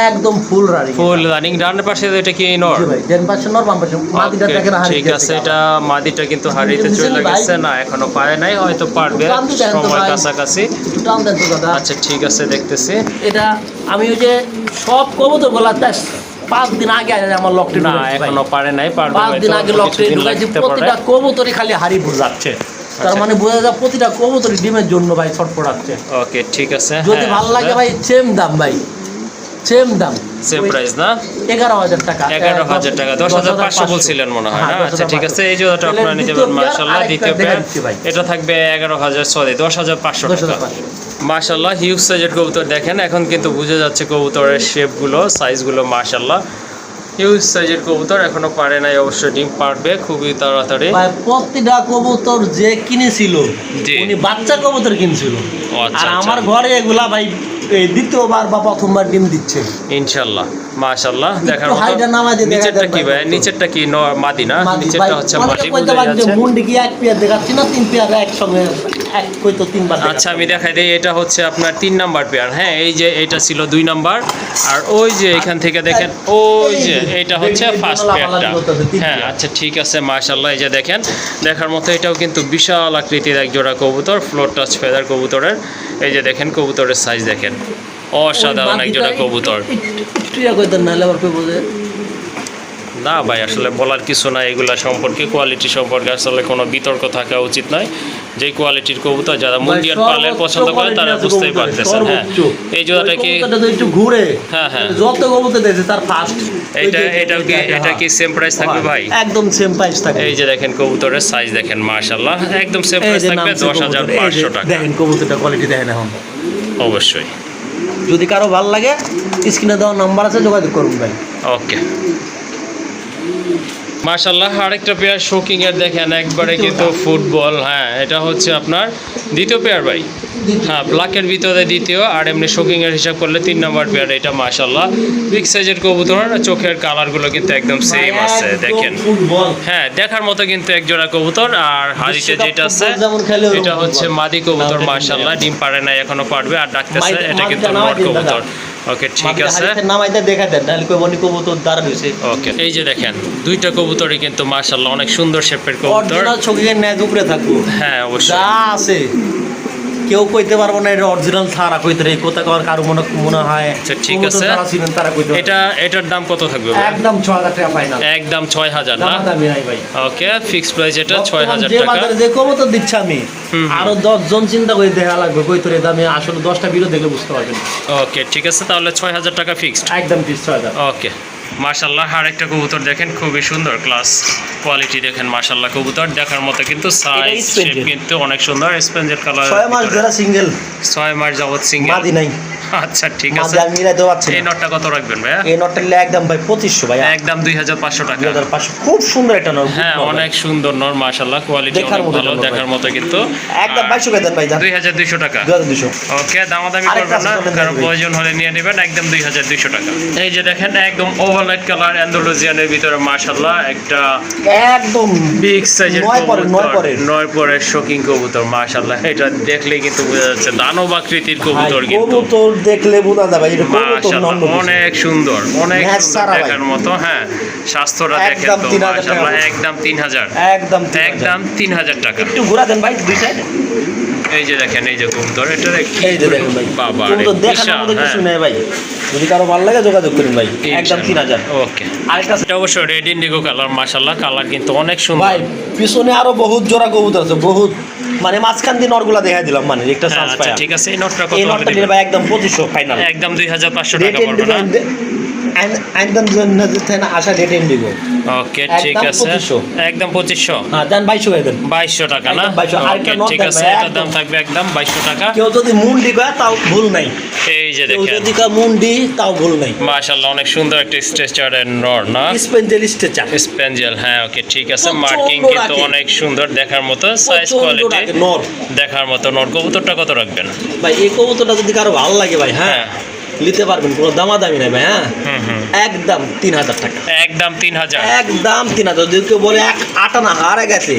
একদম ফুল রানিং। Full running. ডান পাশে এটা কি নর? জি ভাই, দেন পাশে নর, বাম পাশে মাদিটা Okay, দেখেন হারিয়ে ঠিক আছে, এটা মাদিটা কিন্তু হারিতে চলে বুঝছেন ভাই? গেছে। না, এখনো পারে নাই, হয়তো পারবে টান তো দেন তো সময় ভাই। কাছাকাছি। একটু টান দেন তো দাদা। আচ্ছা, ঠিক আছে, দেখতেছি। এটা আমি ওই যে সব কবুতর গুলা 5 দিন আগে আমার লকটি না, ঢুকাইছি ভাই। এখনো পারে নাই, পারবে 5 দিন হয়তো, আগে লকটি কিছুদিন ঢুকাইছি, লাগতে পারে। প্রতিটা কবুতরই খালি হারি যাচ্ছে। তার আচ্ছা। মানে বোঝা যায় প্রতিটা কবুতরই ডিমের জন্য ভাই ছটফটাচ্ছে। ওকে, ঠিক আছে, যদি ভালো লাগে ভাই সেম দাম ভাই, সেম দাম, সেম প্রাইস না? 11000 টাকা। 11000 টাকা, 10500 বলছিলেন মনে হয় না? আচ্ছা, ঠিক আছে, এই জোড়াটা আপনারা নিতে পারেন। মাশাআল্লাহ, দ্বিতীয় পেয়ার, এটা থাকবে 11000, সরি 10500 টাকা। মাশাআল্লাহ, হিউজ সাইজের কবুতর দেখেন, এখন কিন্তু বুঝে যাচ্ছে কবুতরের শেপগুলো, সাইজগুলো। মাশাআল্লাহ, হিউজ সাইজের কবুতর, এখনো পারে নাই, অবশ্যই ডিম পারবে খুবই তাড়াতাড়ি। ভাই প্রতিটা কবুতর যে কিনেছিল জি। উনি বাচ্চা কবুতর কিনছিল, আচ্ছা, আর আচ্ছা। আমার ঘরে এগুলা ভাই এই দ্বিতীয়বার বা প্রথমবার ডিম দিচ্ছে। ইনশাআল্লাহ, মাশাআল্লাহ দেখার একটু হাইটটা নামায় দিয়ে মতো। দেখা নিচেরটা দেন কি ভাই ভাই? কত? নিচেরটা কি মাদি না? মাদি ভাই, নিচেরটা হচ্ছে অনেকে মাদি, কইতে বোঝা পারে যে যাচ্ছে। মুন্ডি কি এক পেয়ার দেখাচ্ছি না, 3 পেয়ার একসঙ্গে, এক কইতো 3 বার আচ্ছা, আমি দেখাই দিই, এটা হচ্ছে আপনার 3 নাম্বার পেয়ার। হ্যাঁ, এই যে এটা ছিল 2 নাম্বার, আর ওই যে এখান থেকে দেখেন, ওই যে এটা হচ্ছে ফার্স্ট পেয়ারটা। হ্যাঁ, আচ্ছা, ঠিক আছে, মাশাআল্লাহ, এই যে দেখেন, দেখার মতো। এটাও কিন্তু বিশাল আকৃতির এক জোড়া কবুতর, ফ্লোর টাচ ফেদার কবুতরের। এই যে দেখেন কবুতরের সাইজ দেখেন, অসাধারণ এক জোড়া কবুতর। একটু ইয়া কইতেন না, আবার কই বোঝে। না ভাই, আসলে বলার কিছু না এগুলা সম্পর্কে, কোয়ালিটি সম্পর্কে আসলে কোনো বিতর্ক থাকা উচিত নয়। যে কোয়ালিটির কবুতর যারা মুন্ডিয়ান পালের পছন্দ করে তারা বুঝতেই পারতেছেন। হ্যাঁ, এই জোড়াটা কি? একটু ঘুরে, হ্যাঁ, হ্যাঁ। যত কবুতর দেখছে তার ফার্স্ট। এটা কি সেম প্রাইস থাকবে ভাই? একদম সেম প্রাইস থাকবে। এই যে দেখেন কবুতরের সাইজ দেখেন, মাশাআল্লাহ, একদম সেম এই প্রাইস যে থাকবে, নামছে কবুতর, এই যে 10500 টাকা। দেখেন কবুতরটা কোয়ালিটি দেখেন। এখন অবশ্যই, যদি কারো ভালো লাগে স্ক্রিনে দেওয়া নাম্বার আছে, যোগাযোগ করুন ভাই। ওকে। মাশাআল্লাহ, আরেকটা পেয়ার শোকিং এর দেখেন, একবারে কিন্তু ফুটবল। হ্যাঁ, এটা হচ্ছে আপনার দ্বিতীয় পেয়ার ভাই। হ্যাঁ, ব্ল্যাকের ভিতরে দ্বিতীয়, আর এমনি শোকিং এর হিসাব করলে 3 নাম্বার পেয়ার এটা। মাশাআল্লাহ, বিগ সাইজের কবুতর, চোখের কালারগুলো কিন্তু একদম সেম আছে দেখেন। ফুটবল হ্যাঁ, দেখার মতো কিন্তু এক জোড়া কবুতর। আর হাড়িতে যেটা আছে যেমন খেলে ওরকম এটা হচ্ছে ফুটবল। মাদি কবুতর। নাম মাশাআল্লাহ, ডিম পারে না, এখনো পারবে, আর ডাকতেছে। এটা কিন্তু মাদিটা নর নামাই দিন কবুতর। দাদা। ওকে, ঠিক আছে, নামাইতে দেখা দেন, নাহলে কই বনি কবুতর দাঁড়া রইছে। ওকে। এই যে দেখেন, দুইটা কবুতরই কিন্তু মাশাআল্লাহ অনেক সুন্দর শেপের কবুতর। অরিজিনাল ছকিকে ন্যাজ উপরে থাকবো। হ্যাঁ, অবশ্যই। যা আছে কেউ কইতে পারবো না এটা অরিজিনাল ছাড়া কইতে রে কোথা কার কারো মনে হয় আচ্ছা ঠিক কবুতর আছে যারা ছিলেন তারা কইতে পারবে। এটার দাম কত থাকবে ভাই? একদম 6000 টাকা ফাইনাল, একদম 6000 না? দামি নাই ভাই। ওকে, ফিক্সড প্রাইস এটা বর্তমান 6000 যে টাকা। বাজারে যে কবুতর দিচ্ছি আমি আরো 10 জন চিন্তা করে দেখা লাগবে কইতে রে দামে, আসলে 10টা ভিডিও দেখলে বুঝতে পারবেন। ওকে ঠিক আছে, তাহলে 6000 টাকা ফিক্সড। একদম 6000। ওকে, মাশাআল্লাহ আরেকটা কবুতর দেখেন, খুবই সুন্দর ক্লাস কোয়ালিটি দেখেন মাশাআল্লাহ, কবুতর দেখার মতো কিন্তু সাইজ শেপ কিন্তু অনেক সুন্দর, স্পেঞ্জেল কালার, 6 মাস ধরে সিঙ্গেল, 6 মাস যাবত সিঙ্গেল, মাদি নাই। আচ্ছা ঠিক আছে, মাদি আমি মিলাইতে পারছি না। এই নটটা কত রাখবেন ভাইয়া? এই নটটা নিলে একদম ভাই 2500 ভাই, একদম 2500 টাকা। 2500, খুব সুন্দর একটা নর। হ্যাঁ অনেক সুন্দর নর মাশাআল্লাহ, কোয়ালিটি দেখার অনেক মতো ভালো, নর দেখার মতো কিন্তু একদম 2200 করে দেন ভাই, 2200 টাকা। 2200। ওকে, দামাদামি করবেন না, কারণ প্রয়োজন হলে নিয়ে নেবেন, একদম 2200 টাকা। এই যে দেখেন একদম ওভারলাইট কালার অ্যান্ডালুজিয়ানের ভিতরে মাশাআল্লাহ একটা একদম বিগ সাইজের 9 পরের শোকিং কবুতর মাশাআল্লাহ, এটা দেখলেই কিন্তু বোঝা যাচ্ছে দানব আকৃতির কবুতর কিন্তু কবুতর দেখলে বোঝা যাবে এটা কবুতর মাশাআল্লাহ, নর। অনেক সুন্দর, অনেক ম্যাচ সুন্দর সারা ভাই। দেখার মতো। হ্যাঁ, স্বাস্থ্যটা দেখেন একদম তো 3000 মাশাআল্লাহ, টাকা। একদম 3000, একদম একদম 3000 টাকা। একটু ঘোরা দেন ভাই দুই সাইড। এই যে দেখেন এই যে কবুতর, এটা এই যে দেখেন ভাই, বাবা রে, কবুতর দেখার বিশাল, মতো কিছু হ্যাঁ। নেই ভাই, যদি কারো ভালো লাগে যোগাযোগ করুন ভাই, একদম 3000। ওকে, আরেকটা এটা অবশ্য রেড ইন্ডিগো কালার মাশাআল্লাহ, কালার কিন্তু অনেক সুন্দর। ভাই পিছনে আরো বহুত জোড়া কবুতর আছে, বহুত, মানে মাঝখান দিয়ে নরগুলা দেখাই দিলাম, মানে একটা হ্যাঁ, চান্স আচ্ছা পাই। ঠিক আছে, এই নটটা কত এই হলে নটটা দিবেন? নিলে ভাই একদম 2500 ফাইনাল, একদম 2500 টাকা পড়বে না? একদম আশা রেট ইন্ডিগো। ওকে ঠিক একদম আছে, 2500। একদম 2500, হ্যাঁ দেন 2200 করে দেন। 2200 টাকা না? একদম 2200, আর ওকে একটা নট ঠিক দেন আছে, ভাই, এটার একদম। দাম থাকবে একদম 2200 টাকা। কেউ যদি মুন্ডি কয় তাও ভুল নাই, এই যে কেউ দেখেন যদি কয় মুন্ডি তাও ভুল নাই। মাশাআল্লাহ, অনেক সুন্দর একটা স্ট্রেচার এন্ড নর না? স্পেঞ্জেল স্ট্রেচার, স্পেঞ্জেল, হ্যাঁ ওকে ঠিক আছে, প্রচন্ড মার্কিং কিন্তু রাখে। অনেক সুন্দর দেখার মতো, সাইজ প্রচন্ড কোয়ালিটি রাখে নর। দেখার মতো নর। কবুতরটা কত রাখবেন? ভাই এই কবুতরটা যদি কারো ভালো লাগে ভাই, হ্যাঁ নিতে পারবেন, কোনো দামাদামি নাই ভাই। হ্যাঁ একদম 3000 টাকা, একদম 3000। একদম 3000। যদি কেউ বলে এক আটা না হারে গেছে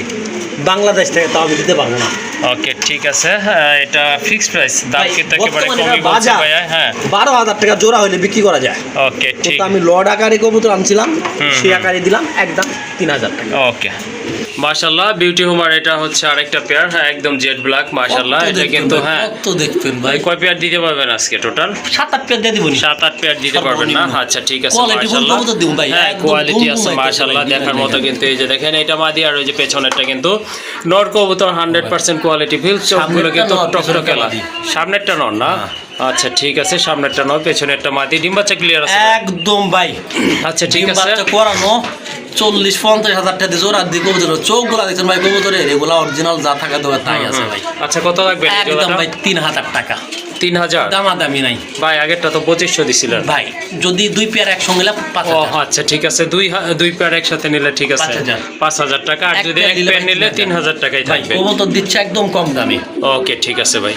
বাংলাদেশ থেকে, তাও আমি দিতে পারবো না। ওকে ঠিক আছে, হ্যাঁ এটা ফিক্সড প্রাইস, দাম ভাই, কিন্তু একেবারে বর্তমানে কমই এটা বলছে বাজার। ভাইয়া। হ্যাঁ 12,000 টাকা জোড়া হইলে বিক্রি করা যায়। ওকে ঠিক, কিন্তু আমি লড আকারে কবুতর আনছিলাম, হুম, সেই আকারে দিলাম একদম 3000 টাকা। ওকে মাশাআল্লাহ, বিউটি হোমার এটা হচ্ছে আরেকটা পেয়ার, হ্যাঁ একদম জেড ব্ল্যাক মাশাআল্লাহ, এটা কিন্তু হ্যাঁ কত দেখবেন ভাই, কয় পেয়ার দিতে পারবেন আজকে টোটাল? 7-8 পেয়ার দিয়ে দিবনি। 7-8 পেয়ার দিতে পারবেন না? আচ্ছা ঠিক আছে কোয়ালিটি মাশাআল্লাহ, কবুতর দিব ভাই, হ্যাঁ একদম কোয়ালিটি দুম আছে দুম মাশাআল্লাহ, একদম দেখার মতো দেখেন। কিন্তু। এই যে দেখেন এটা মাদি, আর ওই যে পেছনেরটা কিন্তু নর কবুতর, 100% কোয়ালিটি ফিল, সবগুলো কিন্তু নর, টকটকে পেছনেরটা লাল। মাদি। সামনেরটা নর না? আচ্ছা ঠিক আছে, সামনেরটা নর, পেছনেরটা মাদি। ডিম বাচ্চা ক্লিয়ার আছে? একদম ভাই, আচ্ছা ঠিক ডিম আছে, বাচ্চা করানো 40-50 হাজার টাকা দিয়ে জোড়া দিয়ে কবুতর, চোখগুলা দেখছেন ভাই কবুতরের, এগুলা অরিজিনাল যা থাকা দরকার তাই আছে ভাই। আচ্ছা কত লাগবে এই একদম জোড়াটা? ভাই 3000 টাকা, 3000? দামাদামি নাই ভাই আগেরটা তো 2500 দিছিলেন ভাই, যদি 2 পেয়ার একসঙ্গে নিলে ও 5000। আচ্ছা ঠিক আছে, দুই পেয়ার একসাথে নিলে ঠিক আছে 5000 5000 টাকা, আর এক যদি পেয়ার এক নিলে পেয়ার ভাই নিলে 3000 3000 টাকাই ভাই থাকবে। কবুতর দিচ্ছে একদম কম দামে। ওকে ঠিক আছে ভাই।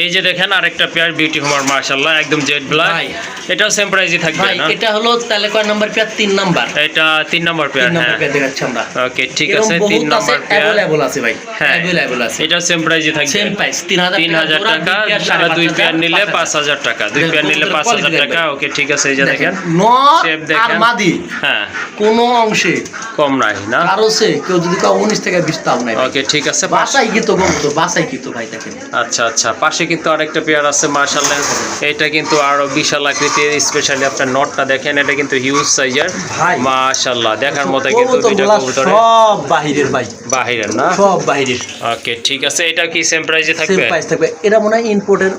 এই যে দেখেন আরেকটা পেয়ার বিউটি হোমার মাশাআল্লাহ, একদম জেড ব্ল্যাক, ভাই, এটাও সেম প্রাইসই থাকবে ভাই না? এটা হলো তাহলে কয় নাম্বার পেয়ার? 3 নাম্বার। এটা 3 নম্বর পেয়ার, 3 নাম্বার হ্যাঁ পেয়ার দেখাচ্ছি আমরা। ওকে ঠিক এরকম আছে, 3 বহুত আছে, নম্বর পেয়ার, অ্যাভেলেবল আছে ভাই, হ্যাঁ অ্যাভেলেবল আছে। এটা সেম প্রাইসই থাকবে, সেম প্রাইস 3000 3000 টাকা, আর 2 পেয়ার নিলে 5000 টাকা, 2 পেয়ার নিলে 5000 টাকা। ওকে ঠিক আছে, এই যে দেখেন নর শেপ আর দেখেন, মাদি হ্যাঁ কোনো অংশে কম নাই না? আরো সে কেউ যদি কাউ 19 থেকে 20 দাম নাই। ওকে ঠিক আছে, বাসাই কি তো কবুতর, বাসাই কি তো ভাই দেখেন। আচ্ছা আচ্ছা, পাশে কিন্তু আরেকটা পেয়ার আছে মাশাআল্লাহ, এটা কিন্তু আরো বিশাল আকৃতির, স্পেশালি আপনার নটটা দেখেন, এটা কিন্তু হিউজ সাইজের ভাই। মাশাআল্লাহ, দেখার মতো কিন্তু দুইটা কবুতরগুলা কবুতরে সব বাহিরের ভাই, বাহিরের না? সব বাহিরের। ওকে ঠিক আছে, এটা কি সেম প্রাইসে সেম থাকবে? প্রাইস থাকবে। এটা মনে হয় ইম্পোর্টের,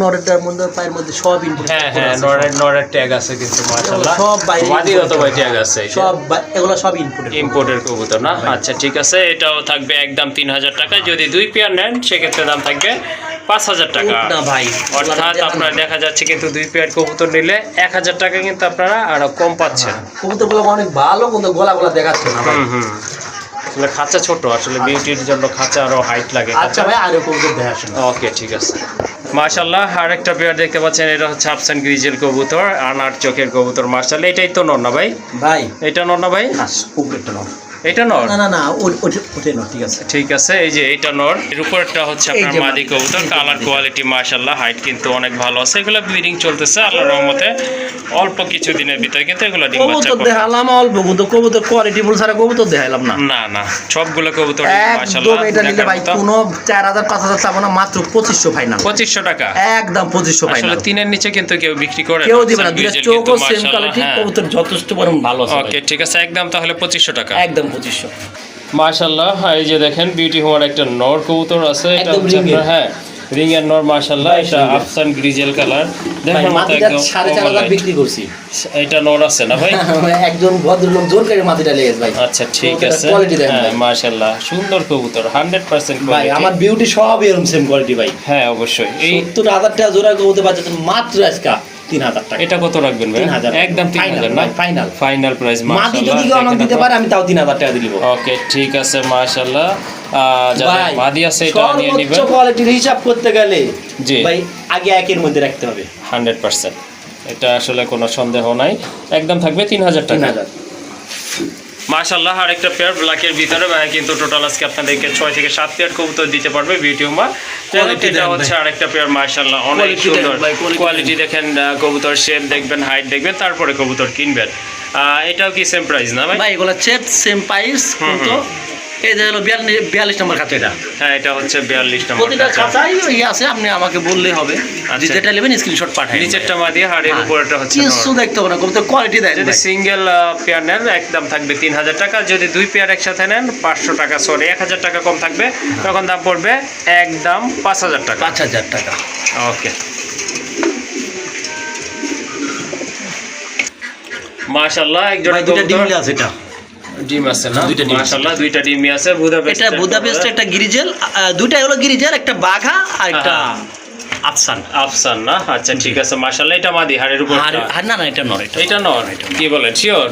নরেটার মধ্যে পায়ের মধ্যে সব ইম্পোর্ট। হ্যাঁ হ্যাঁ, নরের ট্যাগ আছে কিন্তু মাশাআল্লাহ, সব বাইরে, মাদিরও তো ভাই ট্যাগ আছে, সব এগুলো সব ইম্পোর্টের। ইম্পোর্টের কবুতর না? আচ্ছা ঠিক আছে, এটাও থাকবে একদম 3000 টাকা, যদি 2 পেয়ার নেন সেক্ষেত্রে দাম থাকবে 5000 টাকা। না ভাই, অর্থাৎ আপনার দেখা যাচ্ছে কিন্তু 2 পেয়ার কবুতর নিলে 1000 টাকা কিন্তু আপনারা আরো কম পাচ্ছেন। কবুতরগুলো অনেক ভালো, কিন্তু গোলা দেখাচ্ছে না ভাই। হুম আসলে খাঁচা ছোট, আসলে বিউটির জন্য খাঁচা আরো হাইট লাগে। আচ্ছা ভাই, আর কবুতর দেখাচ্ছেন। ওকে ঠিক আছে মাশাআল্লাহ, আরেকটা পেয়ার দেখতে পাচ্ছেন, এটা হচ্ছে আফসান গ্রিজেল কবুতর, আনার চোখের কবুতর মাশাআল্লাহ, এটাই তো নর না ভাই? ভাই এটা নর না ভাই? না, খুব একটা নর। এটা নর? না না না, ওটা নর, ঠিক আছে। ঠিক আছে, এই যে এইটা নর, এর উপরটা হচ্ছে এই আপনার যে মাদি কবুতর। কালার কোয়ালিটি মাশাআল্লাহ, হাইট কিন্তু অনেক ভালো আছে। এগুলো ব্রিডিং চলতেছে আল্লাহর রহমতে, অল্প কিছু দিনের ভিতরে কিন্তু এগুলো ডিম বাচ্চা কবুতর করবে। দেখালাম অল্প, কিন্তু কবুতর কোয়ালিটি বল ছাড়া কবুতর দেখাইলাম না। না না, সবগুলো কবুতর একদম মাশাআল্লাহ। এটা নিলে ভাই কোনো 4000 5000 চাবো না, মাত্র 2500 ফাইনাল। 2500 টাকা একদম 2500 আসলে ফাইনাল। তিনের নিচে কিন্তু কেউ বিক্রি করে কেউ দিবে না, দুইটা কিন্তু চোখও সেম মাশাআল্লাহ, কোয়ালিটি, হ্যাঁ। কবুতর যথেষ্ট পরিমাণ ভালো আছে। ওকে ঠিক আছে, একদম তাহলে 2500 টাকা। একদম 2500। মাশাআল্লাহ, এই যে দেখেন বিউটি হোমার একটা নর কবুতর আছে। এটা একদম হচ্ছে ring এর। আপনার, হ্যাঁ রিং এর নর মাশাআল্লাহ। এটা আফসান গ্রিজেল কালার, ভাই দেখেন মতো মাটিটা একদম 4500 বিক্রি করছি। এটা নর আছে না ভাই? একজন ভদ্রলোক জোর করে মাটিটা লেগেছে ভাই। আচ্ছা ঠিক কবুতরের আছে, quality দেখেন হ্যাঁ ভাই। মাশাআল্লাহ, সুন্দর কবুতর, 100% ভাই কোয়ালিটি। আমার বিউটি সব এরকম সেম কোয়ালিটি ভাই। হ্যাঁ অবশ্যই। এই 70000 টাকা জোড়া কবুতর পাচ্ছেন মাত্র আজকে 3000 টাকা। এটা কত রাখবেন ভাই? 3000 একদম 3000 না? ফাইনাল। ফাইনাল প্রাইস মাটি মাশাআল্লাহ। যদি আমাকে দিতে পারে আমি তাও 3000 টাকা দিব। ওকে ঠিক আছে মাশাআল্লাহ। যাদের মাদি আছে এটা নিয়ে নেবেন। সর্বোচ্চ কোয়ালিটির হিসাব করতে গেলে জি ভাই আগে একের মধ্যে রাখতে হবে 100%, এটা আসলে কোনো সন্দেহ নাই, একদম থাকবে 3000 টাকা। 3000। মাশাআল্লাহ, আরেকটা পেয়ার ব্ল্যাকের ভিতরে ভাই কিন্তু টোটাল আজকে আপনাদেরকে 6 থেকে 7 পেয়ার কবুতর দিতে পারবে বিউটি হোমা। Quality এটা দেন হচ্ছে ভাই। আরেকটা পেয়ার মাশাআল্লাহ, অনেক Quality দেন সুন্দর ভাই, quality কোয়ালিটি দেখেন। কবুতর শেপ দেখবেন, হাইট দেখবেন, তারপরে কবুতর কিনবেন। এটাও কি সেম প্রাইস না ভাই? ভাই এগুলো চেট সেম প্রাইস, কিন্তু এই যে হলো 42 নম্বর খাঁচা এটা। হ্যাঁ এটা হচ্ছে 42 নম্বর প্রতিটা খাঁচা। খাঁচাই আছে, আপনি আমাকে বললেই হবে যে যেটা নেবেন স্ক্রিনশট পাঠাই। নিচেরটা মাদি, আর এর উপরটা হচ্ছে কিছু নর। দেখতে হবে না, কবুতর কোয়ালিটি দেখ যদি ভাই। সিঙ্গেল পেয়ার নেন একদম থাকবে 3000 টাকা, যদি 2 পেয়ার একসাথে নেন 500 টাকা, সরি 1000 টাকা কম থাকবে, তখন দাম পড়বে একদম 5000 টাকা। 5000 টাকা। ওকে মাশাআল্লাহ, এক জোড়া ভাই দুইটা ডিম কবুতর। আছে এটা। ডিম আছে না? দুইটা ডিম আছে। মাশাআল্লাহ, দুইটা ডিমই আছে। বুদাপেস্ট, এটা বুদাপেস্টের একটা গিরিজেল, দুইটা হলো গিরিজেল, একটা বাঘা আর একটা আফসান। আফসান না? আচ্ছা ঠিক আছে মাশাআল্লাহ। এটা মাদি, হাড়ের উপর। আর না না এটা নর, এটা নর? কি বলেন, শিওর?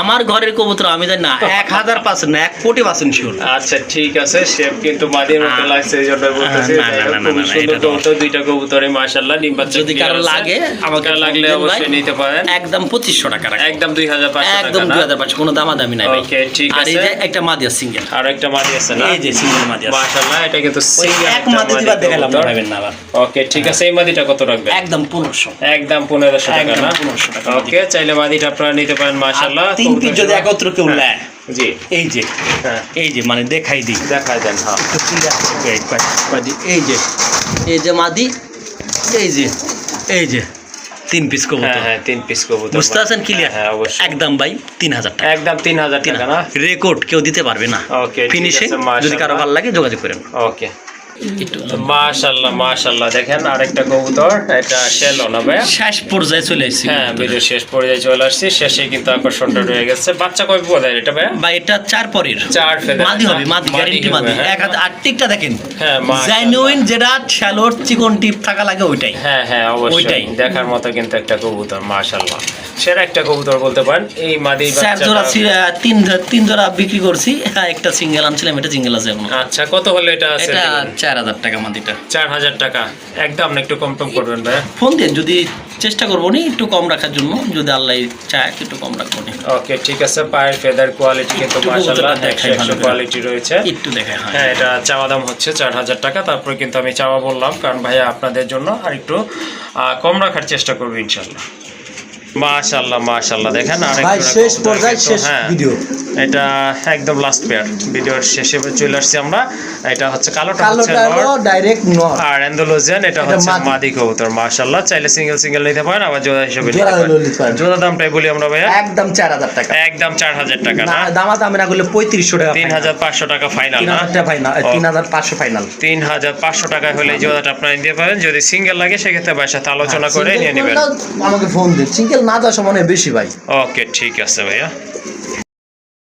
আমার ঘরের কবুতর আমি জানি না 1000% না 1 কোটি পার্সেন্ট শিওর। আচ্ছা ঠিক আছে, শেপ কিন্তু মাদির মতো লাগছে, এই জন্য বলতেছি। না, না, না, না, খুব না, সুন্দর এটা নর। কবুতর, দুইটা কবুতরে মাশাআল্লাহ, ডিম বাচ্চা যদি কারো লাগে আমাকে লাগলে অবশ্যই নিতে পারেন। একদম 2500 টাকা রাখো। একদম 2500 টাকা একদম না? 2500, কোনো দামাদামি নাই ভাই। ওকে ঠিক আর এই আছে। যে একটা মাদিয়া সিঙ্গেল, আর একটা মাদি আছে না? এই যে সিঙ্গেল মাদিয়া মাশাআল্লাহ, এটা কিন্তু ওই সিঙ্গেল এক মাদি দিবা দেখালাম না ভাবেন না আবার। ওকে ঠিক আছে, এই মাদিটা কত রাখবেন? একদম 1500। একদম 1500 টাকা একদম না? 1500 টাকা। ওকে, চাইলে মাদিটা আপনারা নিতে পারেন মাশাআল্লাহ। তিন পিস যদি একত্র কেউ নেয়, জি এই যে হ্যাঁ এই যে মানে দেখাই দিই, দেখাই দেন। হ্যাঁ এই যে মাদি, এই যে 3 পিস হ্যাঁ কবুতর। হ্যাঁ 3 পিস কবুতর। বুঝতে পারছেন ক্লিয়ার? হ্যাঁ অবশ্যই। একদম ভাই 3000 টাকা। একদম 3000 টাকা না? রেকর্ড কেউ দিতে পারবে না। ওকে ঠিক ফিনিশিং আছে, মাশাআল্লাহ। যদি কারো ভালো লাগে যোগাযোগ করেন। ওকে মাশাআল্লাহ মাশাআল্লাহ, দেখেন আরেকটা কবুতর, এটা শেলো না ভাই? শেষ পর্যায়ে চলে এসেছি। হ্যাঁ ভিডিও শেষ পর্যায়ে চলে আসছি, শেষে কিন্তু আকর্ষণটা রয়ে গেছে। বাচ্চা কয় বোধ এটা ভাই? ভাই এটা 4 পরের 4 ফেদার মাদি হবে, মাদি গ্যারান্টি মাদি। হ্যাঁ। 1000 আর টিকটা দেখেন, হ্যাঁ, মাশাআল্লাহ। জেনুইন যেটা শ্যালোর চিকন টিপ থাকা লাগে ওইটাই। হ্যাঁ হ্যাঁ অবশ্যই, ওইটাই। দেখার মতো কিন্তু একটা কবুতর মাশাআল্লাহ, সেরা একটা কবুতর বলতে পারেন। এই মাদি 4 জোড়া বাচ্চাটা 3 জোড়া বিক্রি করছি, একটা সিঙ্গেল আনছিলাম, এটা সিঙ্গেল আছে এখন। আচ্ছা কত হলে এটা আছে? এটা 4000 টাকা মাদিটা। 4000 টাকা, একদম না একটু কম টম করবেন ভাই? ফোন দেন, যদি চেষ্টা করবো নি একটু কম রাখার জন্য, যদি আল্লাহ চায় একটু কম রাখবো নি। ওকে ঠিক আছে। পায়ের ফেদার কোয়ালিটি কিন্তু একটু মাশাআল্লাহ কবুতরটা দেখাই 100 ভালো করে। কোয়ালিটি রয়েছে। একটু দেখায় হয়। হ্যাঁ এটা চাওয়া দাম হচ্ছে 4000 টাকা, তারপরে কিন্তু আমি চাওয়া বললাম কারণ ভাইয়া আপনাদের জন্য আর একটু কম রাখার চেষ্টা করবো ইনশাআল্লাহ। মাশাআল্লাহ মাশাআল্লাহ, দেখেন ভাই শেষ পর্যায়ে শেষ ভিডিও, এটা একদম লাস্ট পেয়ার, ভিডিওর শেষে চলে আসছি আমরা। এটা হচ্ছে কালোটা হচ্ছে নর, ডাইরেক্ট নর, আর অ্যান্ডালুজিয়ান এটা হচ্ছে মাদি কবুতর মাশাআল্লাহ। চাইলে সিঙ্গেল সিঙ্গেল নিতে পারেন, আবার জোড়া হিসেবে নিতে পারেন। জোড়া দামটাই বলি আমরা ভাইয়া, একদম 4000 টাকা। একদম 4000 টাকা না? দামাদামি না করলে 3500 টাকা, 3500 টাকা ফাইনাল না? 3000 টাকা ফাইনাল, 3500 ফাইনাল। 3500 টাকায় হলে এই জোড়াটা আপনারা নিতে পারেন। যদি সিঙ্গেল লাগে সেক্ষেত্রে ভাইয়ের সাথে আলোচনা করে নিয়ে নেবেন। আমাকে ফোন দিন, সিঙ্গেল না দেওয়ার সময় বেশি ভাই। ওকে ঠিক আছে ভাইয়া।